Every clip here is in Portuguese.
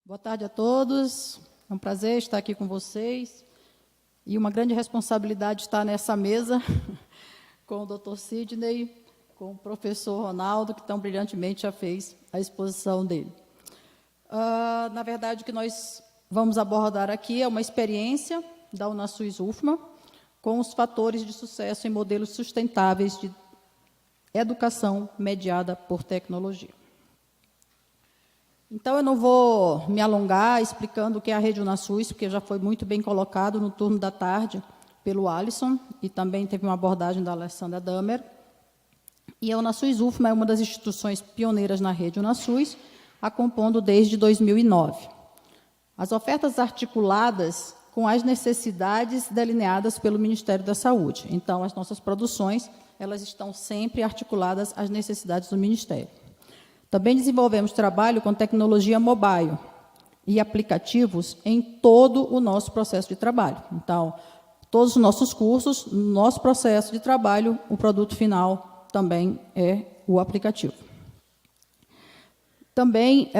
Boa tarde a todos. É um prazer estar aqui com vocês. E uma grande responsabilidade estar nessa mesa com o Dr. Sidney, com o professor Ronaldo, que tão brilhantemente já fez a exposição dele. Na verdade, o que nós vamos abordar aqui é uma experiência da Unasus-UFMA com os fatores de sucesso em modelos sustentáveis de educação mediada por tecnologia. Então, eu não vou me alongar explicando o que é a Rede Unasus, porque já foi muito bem colocado no turno da tarde pelo Alisson, e também teve uma abordagem da Alessandra Damer. E a Unasus-UFMA é uma das instituições pioneiras na Rede Unasus, a compondo desde 2009. As ofertas articuladas com as necessidades delineadas pelo Ministério da Saúde. Então, as nossas produções, elas estão sempre articuladas às necessidades do Ministério. Também desenvolvemos trabalho com tecnologia mobile e aplicativos em todo o nosso processo de trabalho. Então, todos os nossos cursos, no nosso processo de trabalho, o produto final também é o aplicativo. Também,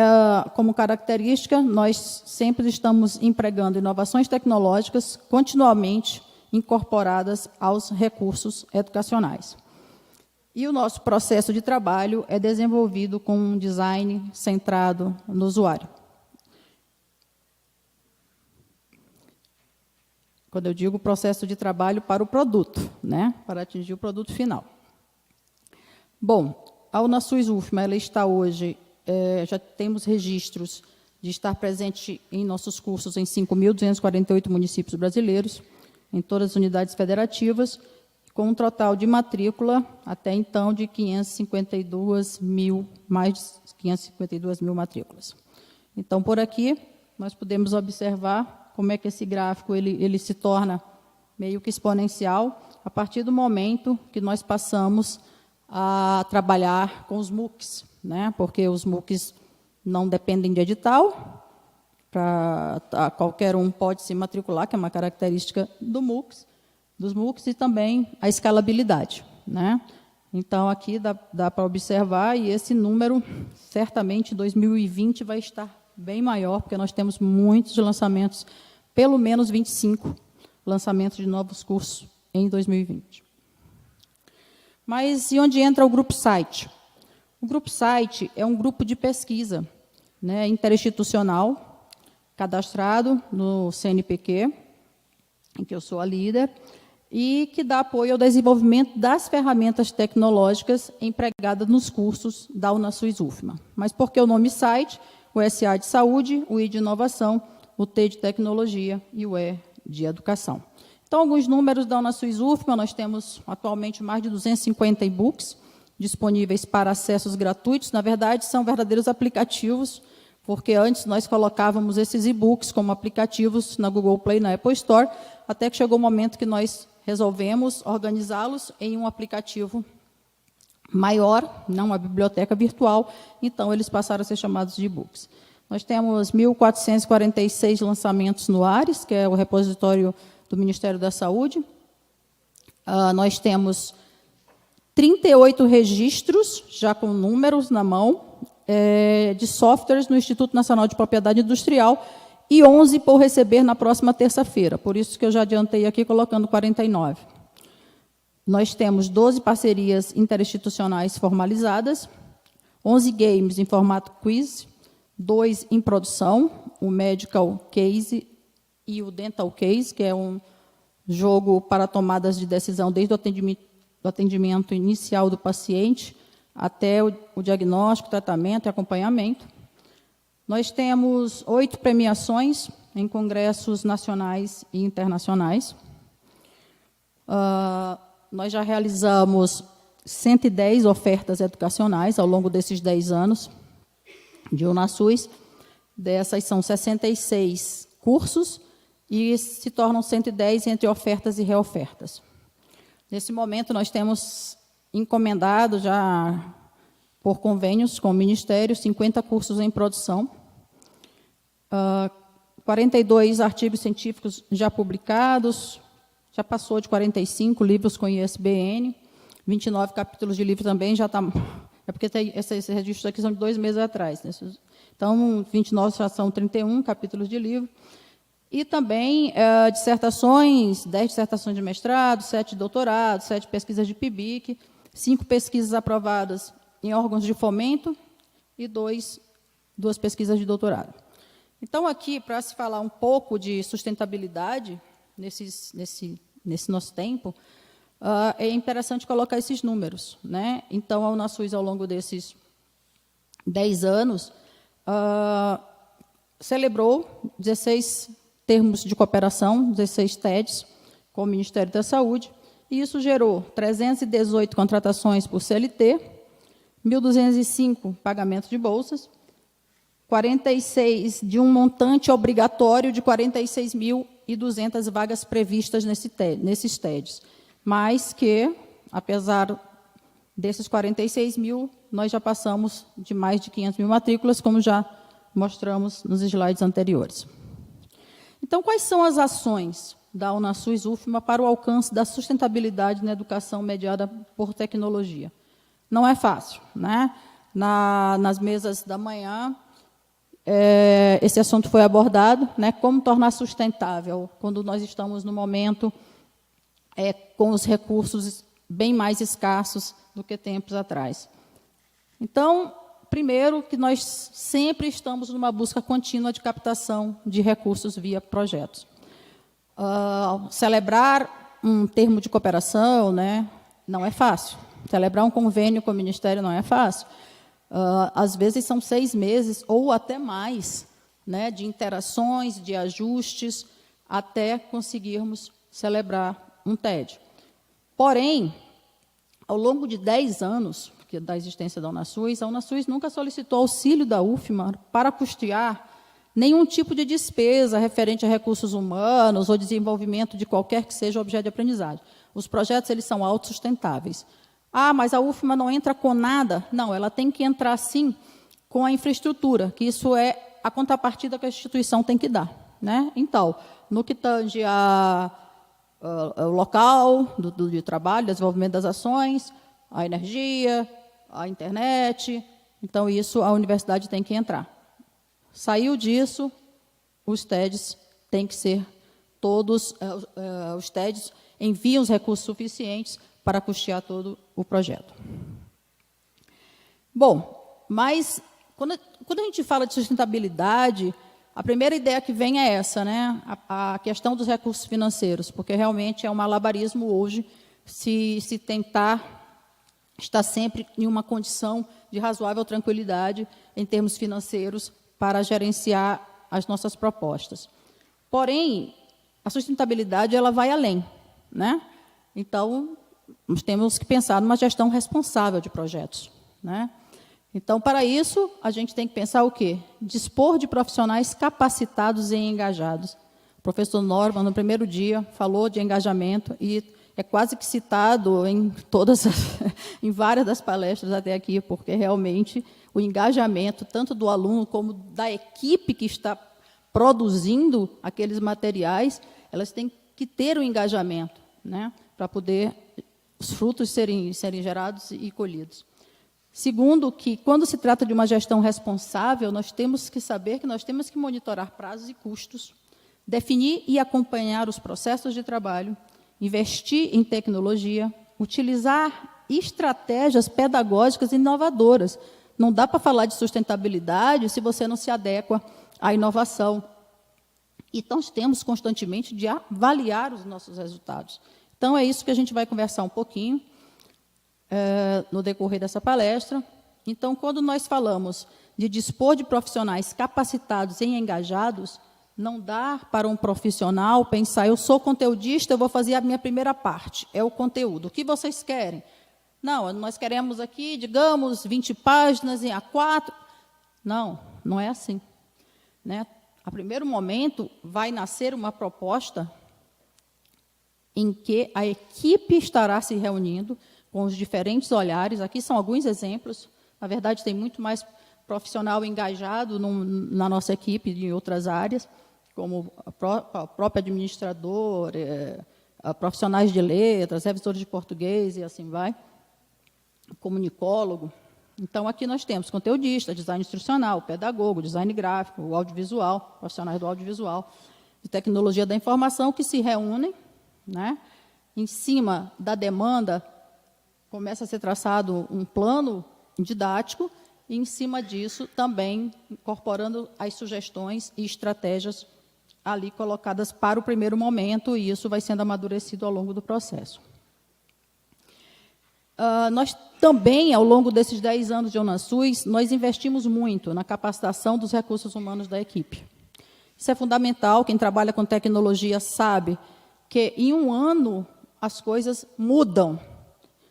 como característica, nós sempre estamos empregando inovações tecnológicas continuamente incorporadas aos recursos educacionais. E o nosso processo de trabalho é desenvolvido com um design centrado no usuário. Quando eu digo processo de trabalho para o produto, né? Para atingir o produto final. Bom, a Unasus-UFMA, ela está hoje, já temos registros de estar presente em nossos cursos em 5.248 municípios brasileiros, em todas as unidades federativas, com um total de matrícula, até então, de 552 mil, mais de 552 mil matrículas. Então, por aqui, nós podemos observar como é que esse gráfico ele se torna meio que exponencial a partir do momento que nós passamos a trabalhar com os MOOCs, né? Porque os MOOCs não dependem de edital, qualquer um pode se matricular, que é uma característica dos MOOCs, e também a escalabilidade, né? Então, aqui dá para observar, e esse número, certamente, em 2020, vai estar bem maior, porque nós temos muitos lançamentos, pelo menos 25 lançamentos de novos cursos em 2020. Mas, e onde entra o Grupo Site? O Grupo Site é um grupo de pesquisa, né, interinstitucional, cadastrado no CNPq, em que eu sou a líder, e que dá apoio ao desenvolvimento das ferramentas tecnológicas empregadas nos cursos da Unasus-UFMA. Mas por que o nome site? O SA de saúde, o I de inovação, o T de tecnologia e o E de educação. Então, alguns números da Unasus-UFMA, nós temos atualmente mais de 250 e-books disponíveis para acessos gratuitos. Na verdade, são verdadeiros aplicativos, porque antes nós colocávamos esses e-books como aplicativos na Google Play, na Apple Store, até que chegou o momento que nós resolvemos organizá-los em um aplicativo maior, não uma biblioteca virtual, então eles passaram a ser chamados de e-books. Nós temos 1.446 lançamentos no ARES, que é o repositório do Ministério da Saúde. Nós temos 38 registros, já com números na mão, de softwares no Instituto Nacional de Propriedade Industrial, e 11 por receber na próxima terça-feira, por isso que eu já adiantei aqui, colocando 49. Nós temos 12 parcerias interinstitucionais formalizadas, 11 games em formato quiz, 2 em produção, o Medical Case e o Dental Case, que é um jogo para tomadas de decisão desde o atendimento inicial do paciente até o diagnóstico, tratamento e acompanhamento. Nós temos 8 premiações em congressos nacionais e internacionais. Nós já realizamos 110 ofertas educacionais ao longo desses 10 anos de Unasus. Dessas são 66 cursos e se tornam 110 entre ofertas e reofertas. Nesse momento, nós temos encomendado já por convênios com o Ministério, 50 cursos em produção, 42 artigos científicos já publicados, já passou de 45 livros com ISBN, 29 capítulos de livro também já está É porque esses registros aqui são de 2 meses atrás. Né? Então, 29 já são 31 capítulos de livro. E também dissertações, 10 dissertações de mestrado, 7 de doutorado, 7 pesquisas de PIBIC, 5 pesquisas aprovadas em órgãos de fomento e 2 pesquisas de doutorado. Então, aqui, para se falar um pouco de sustentabilidade nesse nosso tempo, é interessante colocar esses números. Né? Então, a Unasus, ao longo desses 10 anos, celebrou 16 termos de cooperação, 16 TEDs, com o Ministério da Saúde, e isso gerou 318 contratações por CLT, 1.205 pagamentos de bolsas, 46 de um montante obrigatório de 46.200 vagas previstas nesses TEDs, mas que, apesar desses 46 mil, nós já passamos de mais de 500 mil matrículas, como já mostramos nos slides anteriores. Então, quais são as ações da Unasus-UFMA para o alcance da sustentabilidade na educação mediada por tecnologia? Não é fácil. Né? Nas mesas da manhã, esse assunto foi abordado, né? Como tornar sustentável, quando nós estamos no momento com os recursos bem mais escassos do que tempos atrás. Então, primeiro, que nós sempre estamos numa busca contínua de captação de recursos via projetos. Celebrar um termo de cooperação, né, não é fácil. Celebrar um convênio com o Ministério não é fácil. Às vezes são 6 meses ou até mais, né, de interações, de ajustes, até conseguirmos celebrar um TED. Porém, ao longo de 10 anos da existência da Unasus, a Unasus nunca solicitou auxílio da UFMA para custear nenhum tipo de despesa referente a recursos humanos ou desenvolvimento de qualquer que seja o objeto de aprendizagem. Os projetos eles são autossustentáveis. Mas a UFMA não entra com nada? Não, ela tem que entrar, sim, com a infraestrutura, que isso é a contrapartida que a instituição tem que dar. Né? Então, no que tange ao local de trabalho, desenvolvimento das ações, a energia, a internet, então isso a universidade tem que entrar. Saiu disso, os TEDs têm que ser todos, os TEDs enviam os recursos suficientes para custear todo o projeto. Bom, mas quando a gente fala de sustentabilidade, a primeira ideia que vem é essa, né? A questão dos recursos financeiros, porque realmente é um malabarismo hoje se tentar estar sempre em uma condição de razoável tranquilidade em termos financeiros para gerenciar as nossas propostas. Porém, a sustentabilidade ela vai além. Né? Então, nós temos que pensar numa gestão responsável de projetos. Né? Então, para isso, a gente tem que pensar o quê? Dispor de profissionais capacitados e engajados. O professor Norman, no primeiro dia, falou de engajamento e é quase que citado em em várias das palestras até aqui, porque realmente o engajamento, tanto do aluno como da equipe que está produzindo aqueles materiais, elas têm que ter o engajamento, né, para poder os frutos serem gerados e colhidos. Segundo, que quando se trata de uma gestão responsável, nós temos que saber que nós temos que monitorar prazos e custos, definir e acompanhar os processos de trabalho, investir em tecnologia, utilizar estratégias pedagógicas inovadoras. Não dá para falar de sustentabilidade se você não se adequa à inovação. Então, temos constantemente de avaliar os nossos resultados. Então, é isso que a gente vai conversar um pouquinho no decorrer dessa palestra. Então, quando nós falamos de dispor de profissionais capacitados e engajados, não dá para um profissional pensar, eu sou conteudista, eu vou fazer a minha primeira parte, é o conteúdo. O que vocês querem? Não, nós queremos aqui, digamos, 20 páginas em A4. Não, não é assim. Né? A primeiro momento, vai nascer uma proposta em que a equipe estará se reunindo com os diferentes olhares. Aqui são alguns exemplos. Na verdade, tem muito mais profissional engajado na nossa equipe em outras áreas, como a própria administradora, profissionais de letras, revisores de português e assim vai, comunicólogo. Então, aqui nós temos conteudista, design instrucional, pedagogo, design gráfico, o audiovisual, profissionais do audiovisual, de tecnologia da informação, que se reúnem, né? Em cima da demanda, começa a ser traçado um plano didático, e, em cima disso, também incorporando as sugestões e estratégias ali colocadas para o primeiro momento, e isso vai sendo amadurecido ao longo do processo. Nós também, ao longo desses 10 anos de Unasus, nós investimos muito na capacitação dos recursos humanos da equipe. Isso é fundamental, quem trabalha com tecnologia sabe que em um ano as coisas mudam,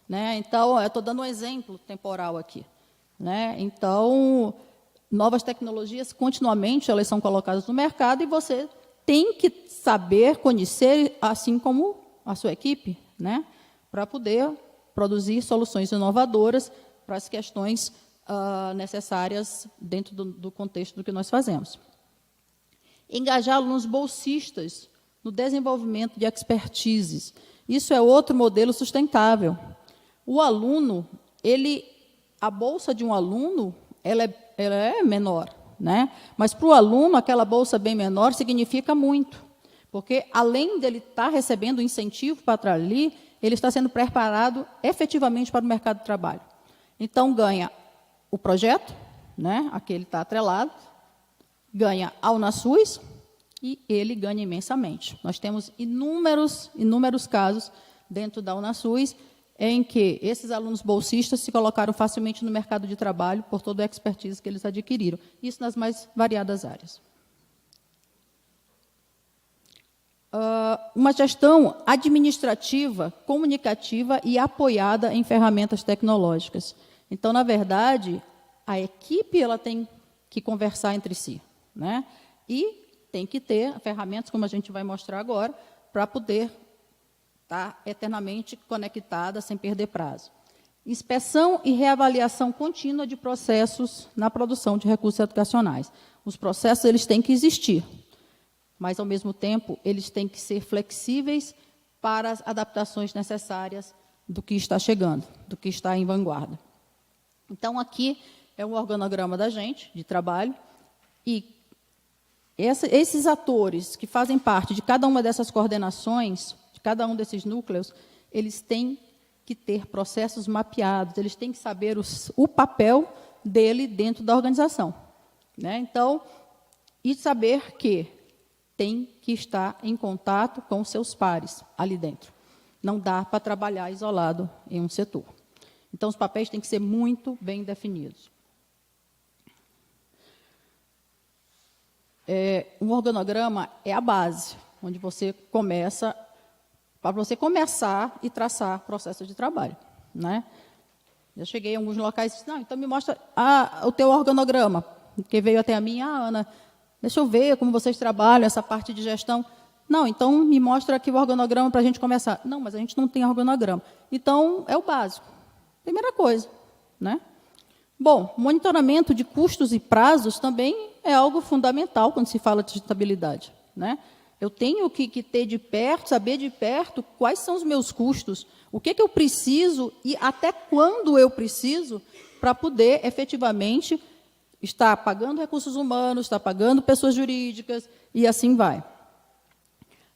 né? Então, eu estou dando um exemplo temporal aqui, né? Então, novas tecnologias, continuamente, elas são colocadas no mercado e você tem que saber, conhecer, assim como a sua equipe, né? Para poder produzir soluções inovadoras para as questões necessárias dentro do contexto do que nós fazemos. Engajar alunos bolsistas no desenvolvimento de expertises. Isso é outro modelo sustentável. O aluno, a bolsa de um aluno, ela é menor, né? Mas para o aluno, aquela bolsa bem menor significa muito, porque além dele estar recebendo incentivo para estar ali, ele está sendo preparado efetivamente para o mercado de trabalho. Então, ganha o projeto, né? Aqui ele está atrelado, ganha a Unasus e ele ganha imensamente. Nós temos inúmeros casos dentro da Unasus em que esses alunos bolsistas se colocaram facilmente no mercado de trabalho por toda a expertise que eles adquiriram. Isso nas mais variadas áreas. Uma gestão administrativa, comunicativa e apoiada em ferramentas tecnológicas. Então, na verdade, a equipe ela tem que conversar entre si, né? E tem que ter ferramentas, como a gente vai mostrar agora, para poder estar eternamente conectada, sem perder prazo. Inspeção e reavaliação contínua de processos na produção de recursos educacionais. Os processos eles têm que existir, mas, ao mesmo tempo, eles têm que ser flexíveis para as adaptações necessárias do que está chegando, do que está em vanguarda. Então, aqui é um organograma da gente, de trabalho, e esses atores que fazem parte de cada uma dessas coordenações, de cada um desses núcleos, eles têm que ter processos mapeados, eles têm que saber o papel dele dentro da organização, né? Então, e saber que tem que estar em contato com seus pares ali dentro. Não dá para trabalhar isolado em um setor. Então, os papéis têm que ser muito bem definidos. Um organograma é a base, onde você começa, para você começar e traçar processo de trabalho, né? Eu cheguei em alguns locais e disse, não, então me mostra o teu organograma, que veio até a mim, Ana, deixa eu ver como vocês trabalham essa parte de gestão. Não, então me mostra aqui o organograma para a gente começar. Não, mas a gente não tem organograma. Então, é o básico. Primeira coisa, né? Bom, monitoramento de custos e prazos também é algo fundamental quando se fala de sustentabilidade, né? Eu tenho que ter de perto, saber de perto quais são os meus custos, o que eu preciso e até quando eu preciso para poder, efetivamente, estar pagando recursos humanos, estar pagando pessoas jurídicas, e assim vai.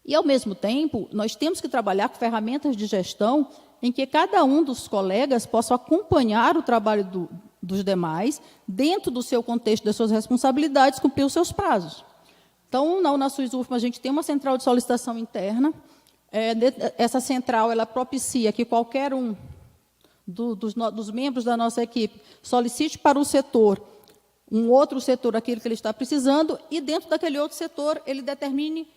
E, ao mesmo tempo, nós temos que trabalhar com ferramentas de gestão em que cada um dos colegas possa acompanhar o trabalho dos demais, dentro do seu contexto, das suas responsabilidades, cumprir os seus prazos. Então, na Unasus UFMA, a gente tem uma central de solicitação interna. Essa central ela propicia que qualquer um dos membros da nossa equipe solicite para o setor um outro setor aquilo que ele está precisando, e dentro daquele outro setor ele determine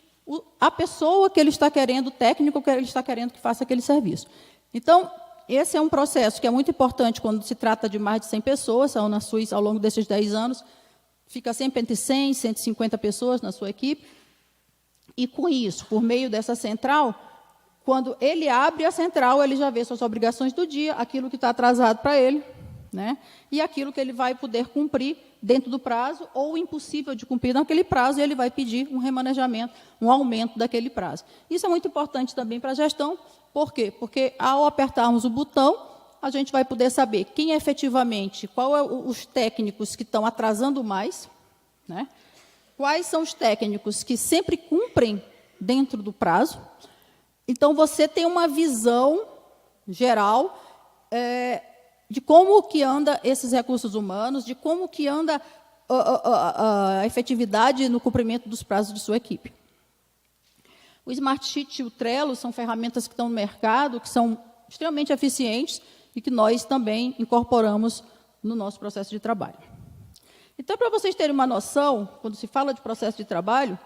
a pessoa que ele está querendo, o técnico que ele está querendo que faça aquele serviço. Então, esse é um processo que é muito importante quando se trata de mais de 100 pessoas. A Unasus, ao longo desses 10 anos, fica sempre entre 100 e 150 pessoas na sua equipe. E, com isso, por meio dessa central, quando ele abre a central, ele já vê suas obrigações do dia, aquilo que está atrasado para ele, né? E aquilo que ele vai poder cumprir dentro do prazo, ou impossível de cumprir naquele prazo, e ele vai pedir um remanejamento, um aumento daquele prazo. Isso é muito importante também para a gestão. Por quê? Porque, ao apertarmos o botão, a gente vai poder saber quem efetivamente, qual é os técnicos que estão atrasando mais, né? Quais são os técnicos que sempre cumprem dentro do prazo. Então, você tem uma visão geral de como que anda esses recursos humanos, de como que anda a efetividade no cumprimento dos prazos de sua equipe. O Smartsheet e o Trello são ferramentas que estão no mercado, que são extremamente eficientes e que nós também incorporamos no nosso processo de trabalho. Então, para vocês terem uma noção, quando se fala de processo de trabalho,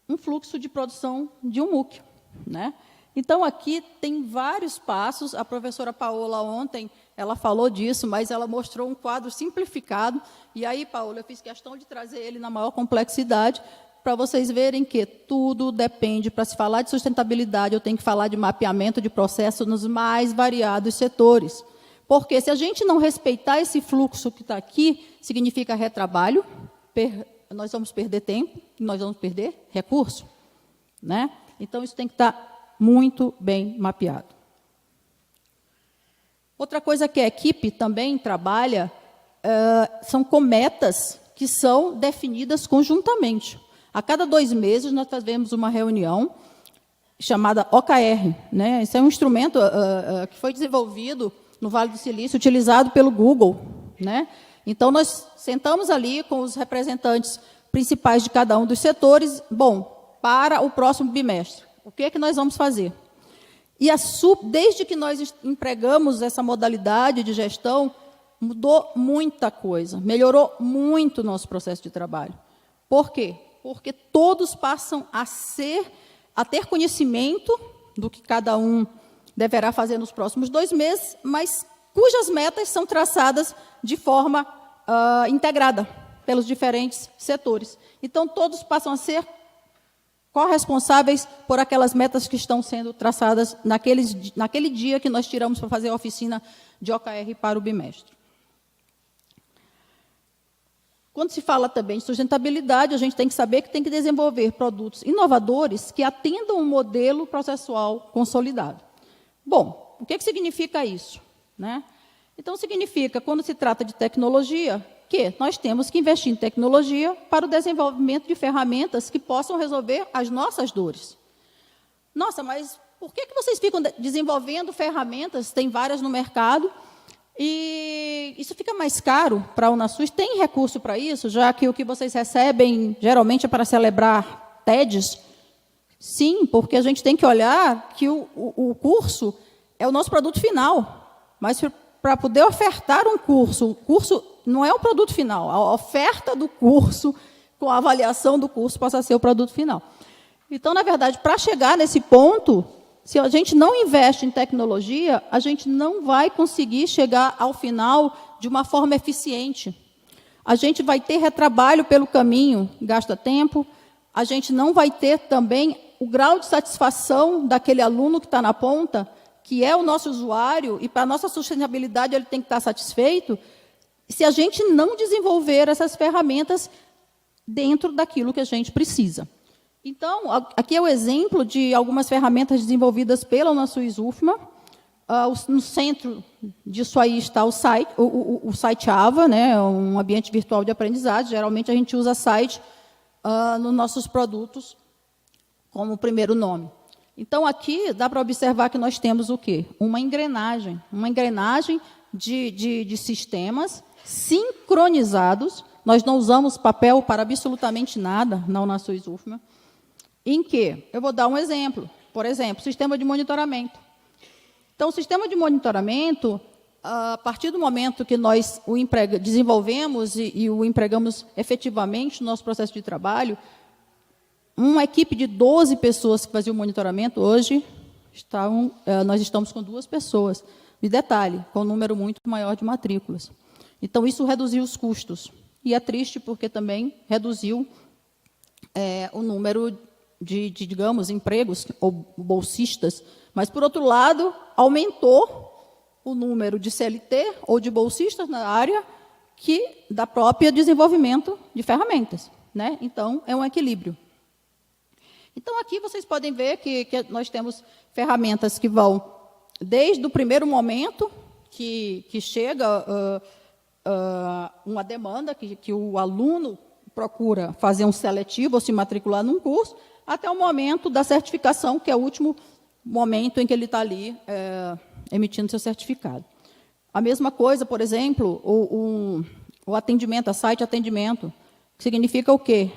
um fluxo de produção de um MOOC, né? Então, aqui tem vários passos. A professora Paola, ontem, ela falou disso, mas ela mostrou um quadro simplificado. E aí, Paola, eu fiz questão de trazer ele na maior complexidade, para vocês verem que tudo depende. Para se falar de sustentabilidade, eu tenho que falar de mapeamento de processo nos mais variados setores. Porque se a gente não respeitar esse fluxo que está aqui, significa retrabalho, nós vamos perder tempo, nós vamos perder recurso, né? Então, isso tem que estar muito bem mapeado. Outra coisa que a equipe também trabalha são com metas que são definidas conjuntamente. A cada 2 meses, nós fazemos uma reunião chamada OKR, né? Esse é um instrumento que foi desenvolvido no Vale do Silício, utilizado pelo Google, né? Então, nós sentamos ali com os representantes principais de cada um dos setores. Bom, para o próximo bimestre, o que é que nós vamos fazer? E desde que nós empregamos essa modalidade de gestão, mudou muita coisa, melhorou muito o nosso processo de trabalho. Por quê? Porque todos passam a ter conhecimento do que cada um deverá fazer nos próximos 2 meses, mas cujas metas são traçadas de forma integrada pelos diferentes setores. Então, todos passam a ser corresponsáveis por aquelas metas que estão sendo traçadas naquele dia que nós tiramos para fazer a oficina de OKR para o bimestre. Quando se fala também de sustentabilidade, a gente tem que saber que tem que desenvolver produtos inovadores que atendam um modelo processual consolidado. Bom, o que significa isso, né? Então, significa, quando se trata de tecnologia, que nós temos que investir em tecnologia para o desenvolvimento de ferramentas que possam resolver as nossas dores. Nossa, mas por que vocês ficam desenvolvendo ferramentas? Tem várias no mercado, e isso fica mais caro para a Unasus. Tem recurso para isso, já que o que vocês recebem geralmente é para celebrar TEDs? Sim, porque a gente tem que olhar que o curso é o nosso produto final. Mas para poder ofertar um curso, o curso não é o produto final. A oferta do curso, com a avaliação do curso, possa ser o produto final. Então, na verdade, para chegar nesse ponto, se a gente não investe em tecnologia, a gente não vai conseguir chegar ao final de uma forma eficiente. A gente vai ter retrabalho pelo caminho, gasta tempo. A gente não vai ter também o grau de satisfação daquele aluno que está na ponta, que é o nosso usuário, e para a nossa sustentabilidade ele tem que estar satisfeito, se a gente não desenvolver essas ferramentas dentro daquilo que a gente precisa. Então, aqui é o exemplo de algumas ferramentas desenvolvidas pela Unasus UFMA. No centro disso aí está o site AVA, né, um ambiente virtual de aprendizagem. Geralmente, a gente usa site nos nossos produtos como primeiro nome. Então, aqui dá para observar que nós temos o quê? Uma engrenagem de sistemas sincronizados. Nós não usamos papel para absolutamente nada na Unasus UFMA. Em que? Eu vou dar um exemplo. Por exemplo, sistema de monitoramento. Então, o sistema de monitoramento, a partir do momento que nós o desenvolvemos e o empregamos efetivamente no nosso processo de trabalho, uma equipe de 12 pessoas que fazia o monitoramento, hoje nós estamos com 2 pessoas. E detalhe, com um número muito maior de matrículas. Então, isso reduziu os custos. E é triste porque também reduziu o número digamos, empregos ou bolsistas, mas, por outro lado, aumentou o número de CLT ou de bolsistas na área da própria desenvolvimento de ferramentas, né? Então, é um equilíbrio. Então, aqui vocês podem ver que nós temos ferramentas que vão desde o primeiro momento, que chega uma demanda, que o aluno procura fazer um seletivo ou se matricular num curso, até o momento da certificação, que é o último momento em que ele está ali emitindo seu certificado. A mesma coisa, por exemplo, o atendimento, a site atendimento, que significa o quê?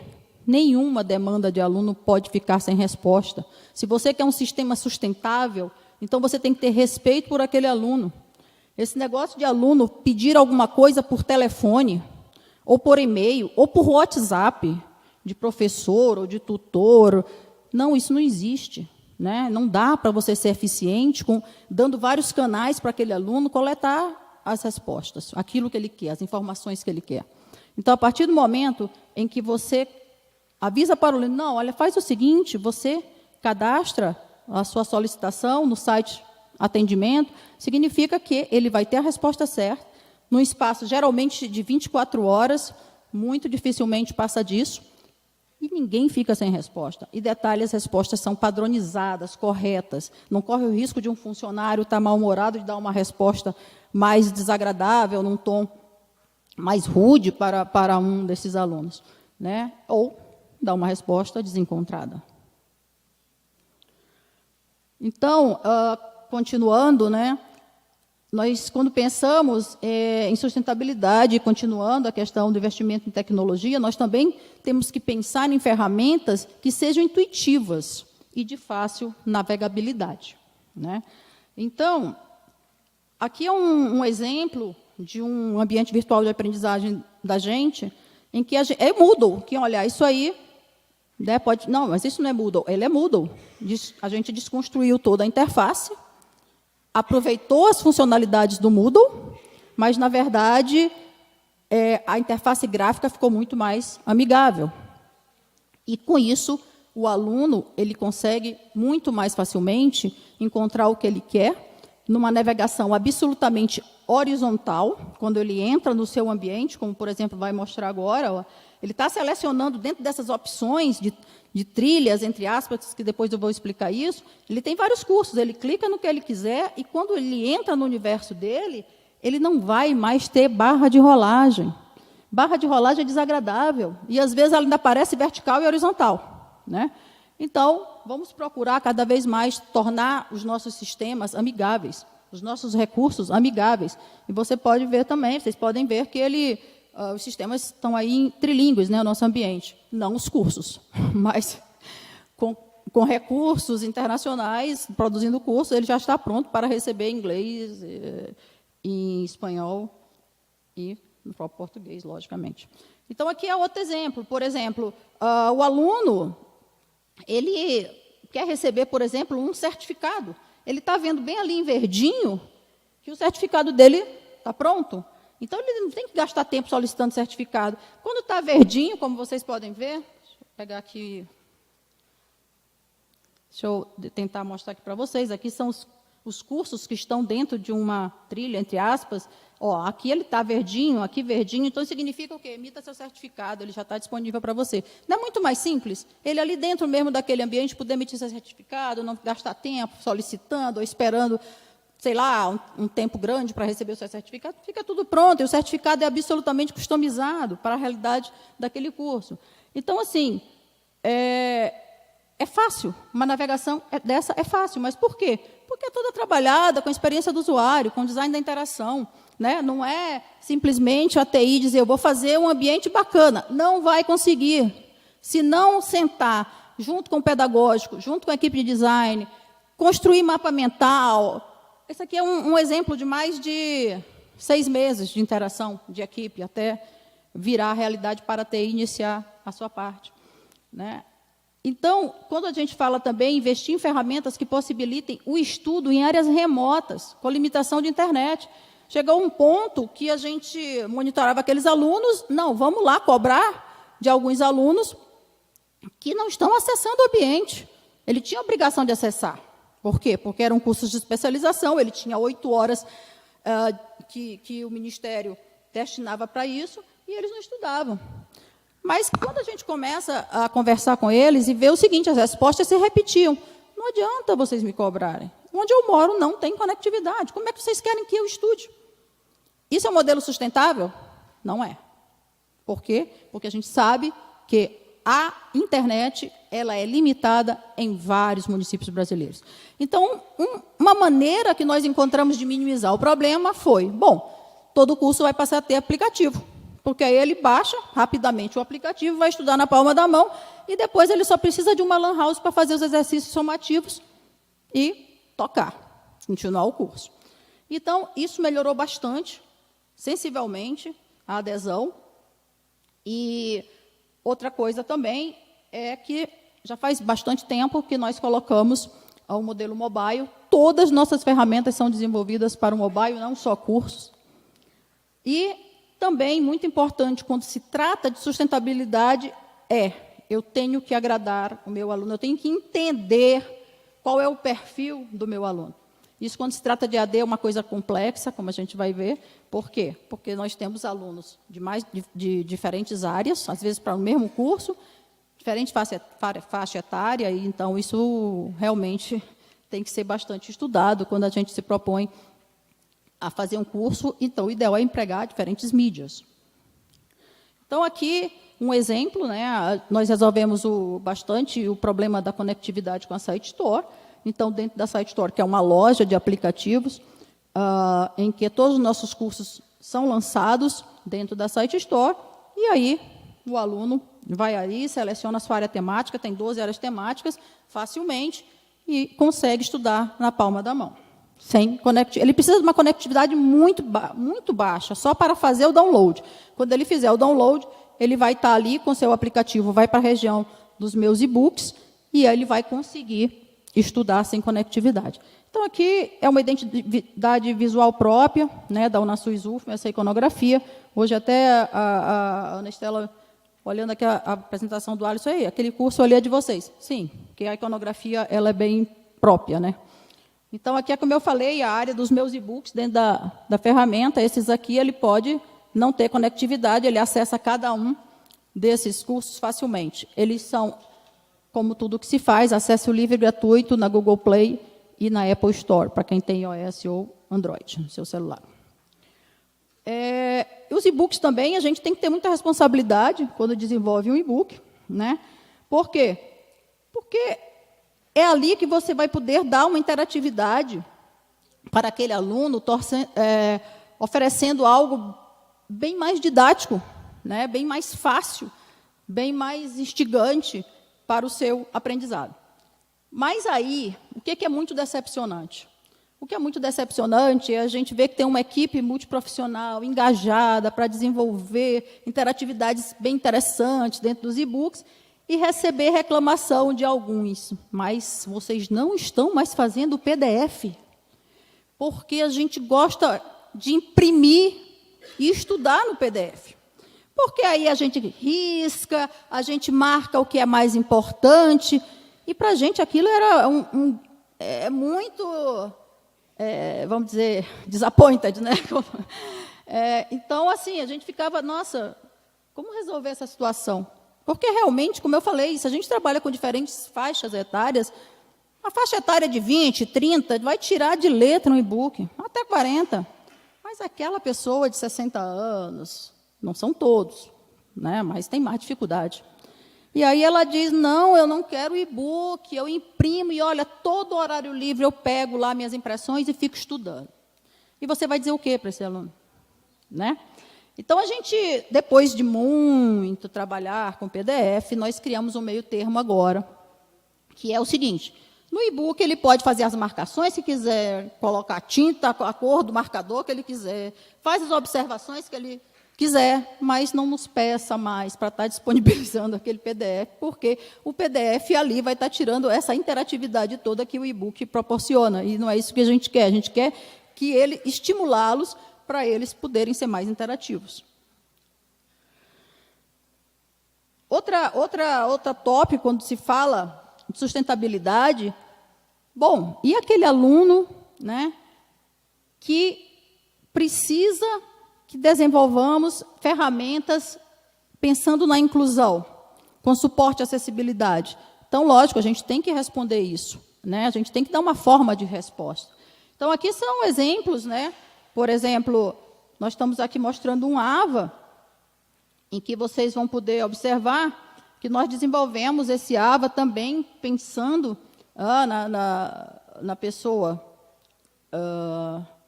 Nenhuma demanda de aluno pode ficar sem resposta. Se você quer um sistema sustentável, então você tem que ter respeito por aquele aluno. Esse negócio de aluno pedir alguma coisa por telefone, ou por e-mail, ou por WhatsApp, de professor ou de tutor, não, isso não existe. Né? Não dá para você ser eficiente dando vários canais para aquele aluno coletar as respostas, aquilo que ele quer, as informações que ele quer. Então, a partir do momento em que você avisa para o aluno, não, olha, faz o seguinte, você cadastra a sua solicitação no site atendimento, significa que ele vai ter a resposta certa, num espaço geralmente de 24 horas, muito dificilmente passa disso, e ninguém fica sem resposta. E detalhe, as respostas são padronizadas, corretas, não corre o risco de um funcionário estar mal-humorado e dar uma resposta mais desagradável, num tom mais rude para um desses alunos, né? Ou dar uma resposta desencontrada. Então, continuando, né, nós, quando pensamos em sustentabilidade, continuando a questão do investimento em tecnologia, nós também temos que pensar em ferramentas que sejam intuitivas e de fácil navegabilidade. Né? Então, aqui é um exemplo de um ambiente virtual de aprendizagem da gente, em que é Moodle, que, olha, isso aí, né, não, mas isso não é Moodle, ele é Moodle. A gente desconstruiu toda a interface, aproveitou as funcionalidades do Moodle, mas, na verdade, a interface gráfica ficou muito mais amigável. E, com isso, o aluno ele consegue muito mais facilmente encontrar o que ele quer, numa navegação absolutamente horizontal, quando ele entra no seu ambiente, como, por exemplo, vai mostrar agora, ó, ele está selecionando dentro dessas opções de trilhas, entre aspas, que depois eu vou explicar isso, ele tem vários cursos, ele clica no que ele quiser, e quando ele entra no universo dele, ele não vai mais ter barra de rolagem. Barra de rolagem é desagradável, e às vezes ela ainda aparece vertical e horizontal. Né? Então, vamos procurar cada vez mais tornar os nossos sistemas amigáveis, os nossos recursos amigáveis. E você pode ver também, vocês podem ver que os sistemas estão aí trilíngues, né, no nosso ambiente. Não os cursos, mas com recursos internacionais, produzindo cursos, ele já está pronto para receber em inglês, em espanhol e no próprio português, logicamente. Então, aqui é outro exemplo. Por exemplo, o aluno, ele quer receber, por exemplo, um certificado. Ele está vendo bem ali em verdinho que o certificado dele está pronto. Então, ele não tem que gastar tempo solicitando certificado. Quando está verdinho, como vocês podem ver, deixa eu pegar aqui, deixa eu tentar mostrar aqui para vocês. Aqui são os cursos que estão dentro de uma trilha, entre aspas. Ó, aqui ele está verdinho, aqui verdinho, então significa o quê? Emita seu certificado, ele já está disponível para você. Não é muito mais simples? Ele ali dentro mesmo daquele ambiente poder emitir seu certificado, não gastar tempo solicitando ou esperando, sei lá, um tempo grande para receber o seu certificado, fica tudo pronto, e o certificado é absolutamente customizado para a realidade daquele curso. Então, assim, é fácil, uma navegação dessa é fácil, mas por quê? Porque é toda trabalhada com a experiência do usuário, com o design da interação. Né? Não é simplesmente a TI dizer, eu vou fazer um ambiente bacana. Não vai conseguir. Se não sentar junto com o pedagógico, junto com a equipe de design, construir mapa mental. Esse aqui é um exemplo de mais de 6 meses de interação de equipe, até virar a realidade para a TI iniciar a sua parte. Né? Então, quando a gente fala também em investir em ferramentas que possibilitem o estudo em áreas remotas, com limitação de internet, chegou um ponto que a gente monitorava aqueles alunos, não, vamos lá cobrar de alguns alunos que não estão acessando o ambiente. Ele tinha a obrigação de acessar. Por quê? Porque eram cursos de especialização, ele tinha 8 horas que o Ministério destinava para isso, e eles não estudavam. Mas, quando a gente começa a conversar com eles e vê o seguinte, as respostas se repetiam. Não adianta vocês me cobrarem. onde eu moro não tem conectividade. Como é que vocês querem que eu estude? Isso é um modelo sustentável? Não é. Por quê? Porque a gente sabe que a internet ela é limitada em vários municípios brasileiros. Então, uma maneira que nós encontramos de minimizar o problema foi, bom, todo curso vai passar a ter aplicativo, porque aí ele baixa rapidamente o aplicativo, vai estudar na palma da mão, e depois ele só precisa de uma lan house para fazer os exercícios somativos e tocar, continuar o curso. Então, isso melhorou bastante, sensivelmente, a adesão. E outra coisa também é que já faz bastante tempo que nós colocamos o modelo mobile. Todas as nossas ferramentas são desenvolvidas para o mobile, não só cursos. E também, muito importante, quando se trata de sustentabilidade, eu tenho que agradar o meu aluno, eu tenho que entender qual é o perfil do meu aluno. Isso, quando se trata de AD, é uma coisa complexa, como a gente vai ver. Por quê? Porque nós temos alunos de diferentes áreas, às vezes para o mesmo curso, diferente faixa etária, e então isso realmente tem que ser bastante estudado quando a gente se propõe a fazer um curso. Então, o ideal é empregar diferentes mídias. Então, aqui, um exemplo, né, nós resolvemos bastante o problema da conectividade com a SiteStore. Então, dentro da SiteStore, que é uma loja de aplicativos, em que todos os nossos cursos são lançados dentro da SiteStore, e aí o aluno vai aí, seleciona a sua área temática, tem 12 áreas temáticas, facilmente, e consegue estudar na palma da mão. Ele precisa de uma conectividade muito baixa, só para fazer o download. Quando ele fizer o download, ele vai estar ali com seu aplicativo, vai para a região dos meus e-books, e aí ele vai conseguir estudar sem conectividade. Então, aqui é uma identidade visual própria, né, da Unasus UFM, essa iconografia. Hoje, até a Ana Estela, olhando aqui a apresentação do Alisson, aquele curso ali é de vocês. Sim, porque a iconografia ela é bem própria. Né? Então, aqui é como eu falei, a área dos meus e-books dentro da ferramenta, esses aqui, ele pode não ter conectividade, ele acessa cada um desses cursos facilmente. Eles são, como tudo que se faz, acesso livre e gratuito na Google Play e na Apple Store, para quem tem iOS ou Android no seu celular. Os e-books também, a gente tem que ter muita responsabilidade quando desenvolve um e-book. Né? Por quê? Porque é ali que você vai poder dar uma interatividade para aquele aluno, oferecendo algo bem mais didático, né? Bem mais fácil, bem mais instigante para o seu aprendizado. Mas aí, o que é muito decepcionante? O que é muito decepcionante é a gente ver que tem uma equipe multiprofissional, engajada, para desenvolver interatividades bem interessantes dentro dos e-books, e receber reclamação de alguns. Mas vocês não estão mais fazendo o PDF, porque a gente gosta de imprimir e estudar no PDF. Porque aí a gente risca, a gente marca o que é mais importante, e para a gente aquilo era muito, vamos dizer, disappointed, né? Então, assim, a gente ficava, nossa, como resolver essa situação? Porque realmente, como eu falei, se a gente trabalha com diferentes faixas etárias, a faixa etária de 20, 30, vai tirar de letra um e-book, até 40. Mas aquela pessoa de 60 anos, não são todos, né, mas tem mais dificuldade. E aí ela diz, não, eu não quero e-book, eu imprimo, e olha, todo horário livre eu pego lá minhas impressões e fico estudando. E você vai dizer o quê para esse aluno? Né? Então, a gente, depois de muito trabalhar com PDF, nós criamos um meio termo agora, que é o seguinte, no e-book ele pode fazer as marcações que quiser, colocar a tinta, a cor do marcador que ele quiser, faz as observações que ele quiser, mas não nos peça mais para estar disponibilizando aquele PDF, porque o PDF ali vai estar tirando essa interatividade toda que o e-book proporciona, e não é isso que a gente quer que ele estimulá-los para eles poderem ser mais interativos. Outra tópico, quando se fala de sustentabilidade, bom, e aquele aluno, né, que precisa que desenvolvamos ferramentas pensando na inclusão, com suporte à acessibilidade. Então, lógico, a gente tem que responder isso. né? A gente tem que dar uma forma de resposta. Então, aqui são exemplos, né? Por exemplo, nós estamos aqui mostrando um AVA, em que vocês vão poder observar que nós desenvolvemos esse AVA também pensando na pessoa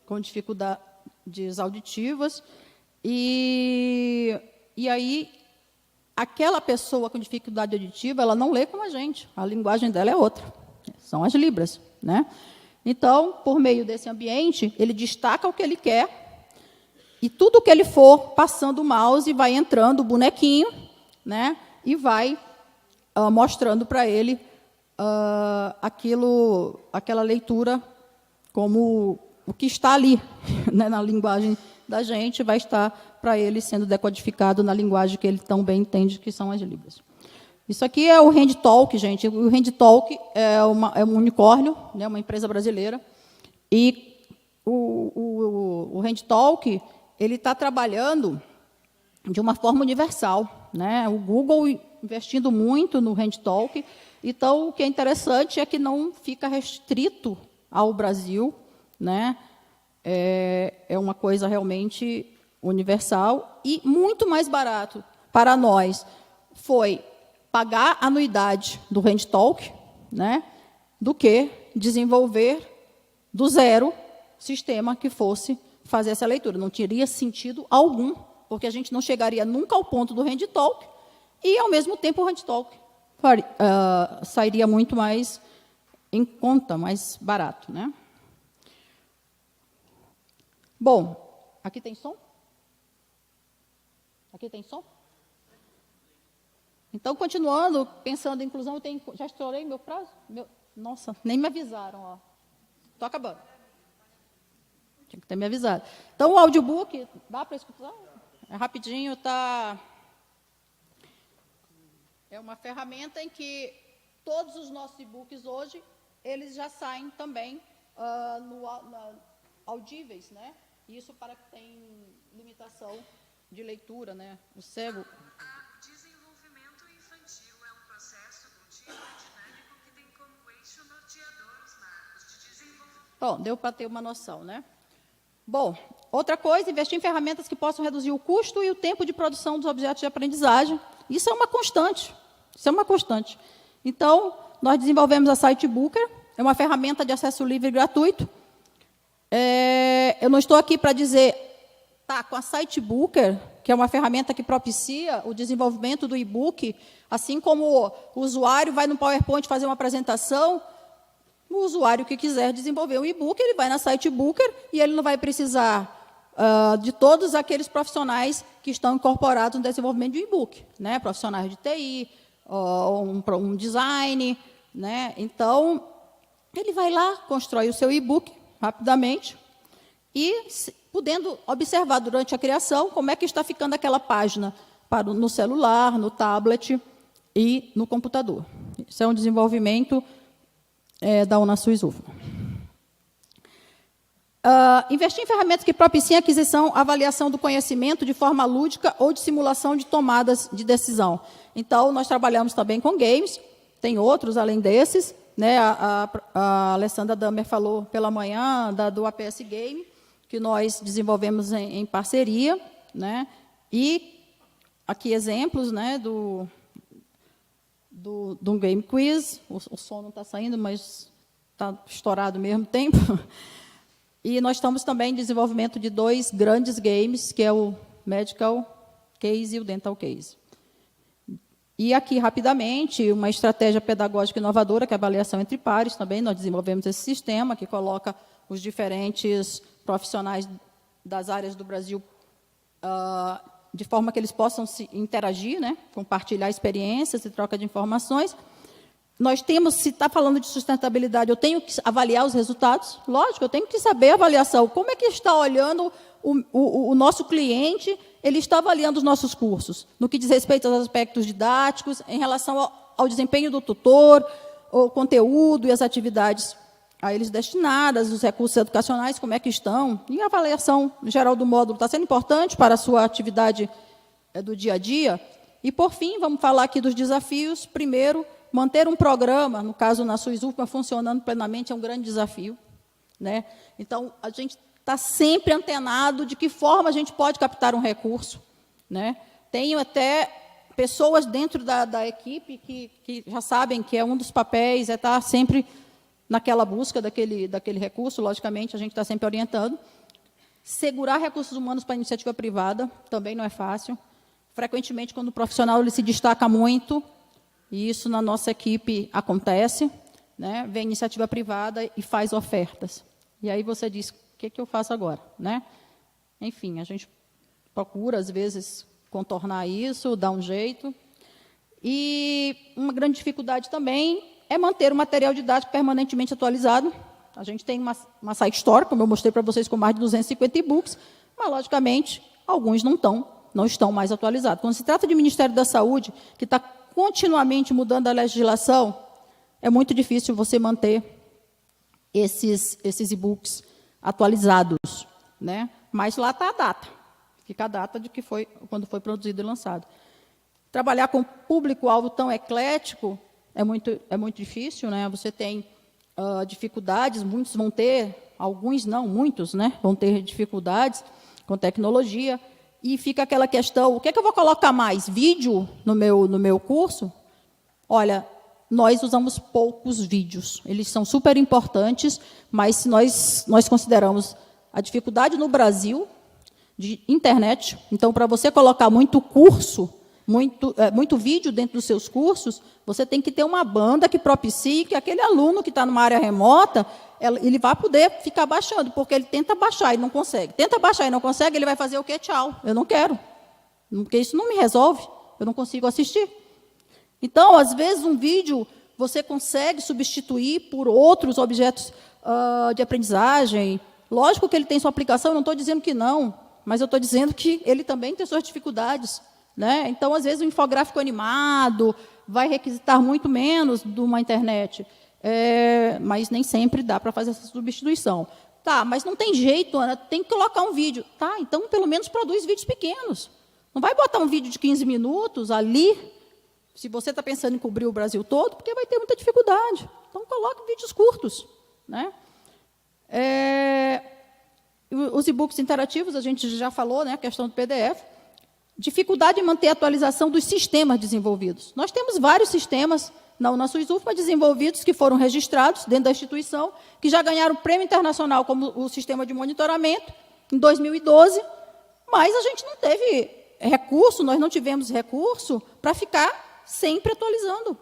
com dificuldades auditivas, e aí aquela pessoa com dificuldade auditiva, ela não lê como a gente, a linguagem dela é outra, são as libras, né? Então, por meio desse ambiente, ele destaca o que ele quer, e tudo que ele for passando o mouse, vai entrando o bonequinho, né? E vai mostrando para ele aquela leitura como o que está ali, né, na linguagem da gente, vai estar para ele sendo decodificado na linguagem que ele tão bem entende, que são as libras. Isso aqui é o HandTalk, gente. O HandTalk é um unicórnio, né, uma empresa brasileira, e o HandTalk ele está trabalhando de uma forma universal, né? O Google investindo muito no HandTalk. Então, o que é interessante é que não fica restrito ao Brasil, né? É uma coisa realmente universal e muito mais barato para nós foi pagar a anuidade do HandTalk, né, do que desenvolver do zero sistema que fosse fazer essa leitura. Não teria sentido algum, porque a gente não chegaria nunca ao ponto do HandTalk e, ao mesmo tempo, o HandTalk sairia muito mais em conta, mais barato, né? Bom, aqui tem som? Aqui tem som? Então, continuando, pensando em inclusão, já estourei meu prazo? Nossa, nem me avisaram. Estou acabando. Tinha que ter me avisado. Então, o audiobook, dá para escutar? É rapidinho, tá? É uma ferramenta em que todos os nossos e-books hoje, eles já saem também audíveis, né? Isso para que tem limitação de leitura, né? O cego. O desenvolvimento infantil é um processo contínuo e dinâmico que tem como eixo norteador os marcos de desenvolvimento. Bom, deu para ter uma noção, né? Bom, outra coisa, investir em ferramentas que possam reduzir o custo e o tempo de produção dos objetos de aprendizagem. Isso é uma constante. Isso é uma constante. Então, nós desenvolvemos a Sitebooker, é uma ferramenta de acesso livre e gratuito. Eu não estou aqui para dizer, tá, com a Sitebooker, que é uma ferramenta que propicia o desenvolvimento do e-book, assim como o usuário vai no PowerPoint fazer uma apresentação, o usuário que quiser desenvolver um e-book, ele vai na Sitebooker e ele não vai precisar de todos aqueles profissionais que estão incorporados no desenvolvimento de e-book, né? Profissionais de TI, um design, né? Então, ele vai lá, constrói o seu e-book rapidamente e podendo observar durante a criação como é que está ficando aquela página no celular, no tablet e no computador. Isso é um desenvolvimento da Unasul UFMA. Investir em ferramentas que propiciem a aquisição, avaliação do conhecimento de forma lúdica ou de simulação de tomadas de decisão. Então, nós trabalhamos também com games, tem outros além desses, né? A Alessandra Damer falou pela manhã do APS Game, que nós desenvolvemos em parceria, né? E aqui exemplos, né, do Game Quiz. O som não está saindo, mas está estourado ao mesmo tempo. E nós estamos também em desenvolvimento de 2 grandes games, que é o Medical Case e o Dental Case. E aqui, rapidamente, uma estratégia pedagógica inovadora, que é a avaliação entre pares, também nós desenvolvemos esse sistema, que coloca os diferentes profissionais das áreas do Brasil de forma que eles possam se interagir, né, compartilhar experiências e troca de informações. Nós temos, se está falando de sustentabilidade, eu tenho que avaliar os resultados. Lógico, eu tenho que saber a avaliação. Como é que está olhando o nosso cliente, ele está avaliando os nossos cursos, no que diz respeito aos aspectos didáticos, em relação ao desempenho do tutor, o conteúdo e as atividades a eles destinadas, os recursos educacionais, como é que estão. E a avaliação geral do módulo está sendo importante para a sua atividade do dia a dia. E, por fim, vamos falar aqui dos desafios. Primeiro, manter um programa, no caso na SUSUFMA, funcionando plenamente é um grande desafio, né? Então, a gente está sempre antenado de que forma a gente pode captar um recurso, né? Tenho até pessoas dentro da equipe que já sabem que é um dos papéis, é estar sempre naquela busca daquele recurso, logicamente, a gente está sempre orientando. Segurar recursos humanos para a iniciativa privada também não é fácil. Frequentemente, quando o profissional ele se destaca muito, e isso na nossa equipe acontece, né? Vem a iniciativa privada e faz ofertas. E aí você diz, o que eu faço agora? Né? Enfim, a gente procura, às vezes, contornar isso, dar um jeito. E uma grande dificuldade também é manter o material didático permanentemente atualizado. A gente tem uma site store, como eu mostrei para vocês, com mais de 250 e-books, mas, logicamente, alguns não estão mais atualizados. Quando se trata de Ministério da Saúde, que está continuamente mudando a legislação, é muito difícil você manter esses e-books atualizados, né? Mas lá está a data, fica a data de que quando foi produzido e lançado. Trabalhar com público-alvo tão eclético é muito difícil, né? Você tem dificuldades, muitos vão ter, alguns não, muitos, né? Vão ter dificuldades com tecnologia, e fica aquela questão, o que eu vou colocar mais? Vídeo no meu curso? Olha, nós usamos poucos vídeos, eles são super importantes, mas se nós consideramos a dificuldade no Brasil de internet, então, para você colocar muito curso, muito vídeo dentro dos seus cursos, você tem que ter uma banda que propicie que aquele aluno que está numa área remota, ele vai poder ficar baixando, porque ele tenta baixar e não consegue. Tenta baixar e não consegue, ele vai fazer o quê? Tchau, eu não quero, porque isso não me resolve, eu não consigo assistir. Então, às vezes, um vídeo você consegue substituir por outros objetos de aprendizagem. Lógico que ele tem sua aplicação, eu não estou dizendo que não, mas eu estou dizendo que ele também tem suas dificuldades, né? Então, às vezes, o infográfico animado vai requisitar muito menos de uma internet, mas nem sempre dá para fazer essa substituição. Tá, mas não tem jeito, Ana, tem que colocar um vídeo. Tá, então, pelo menos, produz vídeos pequenos. Não vai botar um vídeo de 15 minutos ali, se você está pensando em cobrir o Brasil todo, porque vai ter muita dificuldade. Então, coloque vídeos curtos, né? Os e-books interativos, a gente já falou, né, a questão do PDF. Dificuldade em manter a atualização dos sistemas desenvolvidos. Nós temos vários sistemas na SUSUFMA desenvolvidos que foram registrados dentro da instituição, que já ganharam prêmio internacional como o sistema de monitoramento em 2012, mas a gente não teve recurso, nós não tivemos recurso para ficar sempre atualizando.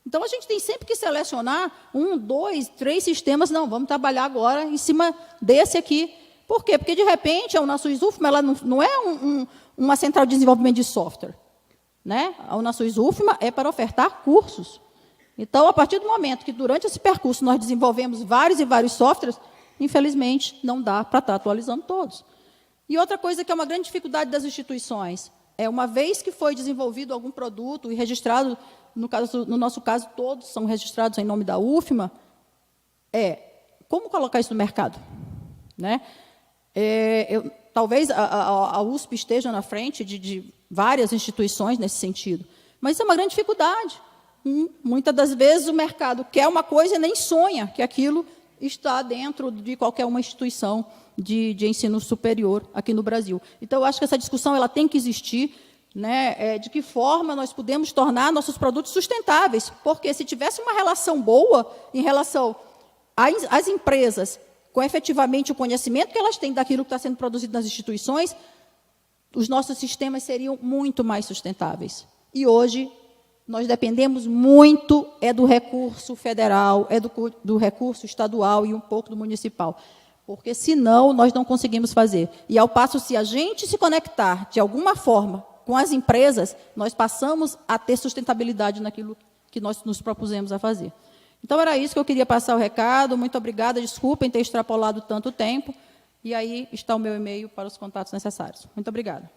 Então, a gente tem sempre que selecionar 1, 2, 3 sistemas. Não, vamos trabalhar agora em cima desse aqui. Por quê? Porque, de repente, a UNASUSUFMA ela não é uma central de desenvolvimento de software, né? A UNASUSUFMA é para ofertar cursos. Então, a partir do momento que, durante esse percurso, nós desenvolvemos vários e vários softwares, infelizmente, não dá para estar atualizando todos. E outra coisa que é uma grande dificuldade das instituições, uma vez que foi desenvolvido algum produto e registrado, no nosso caso, todos são registrados em nome da UFMA, como colocar isso no mercado? Né? Talvez a USP esteja na frente de várias instituições nesse sentido, mas isso é uma grande dificuldade. Muitas das vezes o mercado quer uma coisa e nem sonha que aquilo está dentro de qualquer uma instituição de ensino superior aqui no Brasil. Então, eu acho que essa discussão ela tem que existir, né, de que forma nós podemos tornar nossos produtos sustentáveis, porque se tivesse uma relação boa em relação às empresas com efetivamente o conhecimento que elas têm daquilo que está sendo produzido nas instituições, os nossos sistemas seriam muito mais sustentáveis. E hoje nós dependemos muito do recurso federal, do recurso estadual e um pouco do municipal, porque, senão, nós não conseguimos fazer. E, ao passo, se a gente se conectar, de alguma forma, com as empresas, nós passamos a ter sustentabilidade naquilo que nós nos propusemos a fazer. Então, era isso que eu queria passar o recado. Muito obrigada, desculpem ter extrapolado tanto tempo. E aí está o meu e-mail para os contatos necessários. Muito obrigada.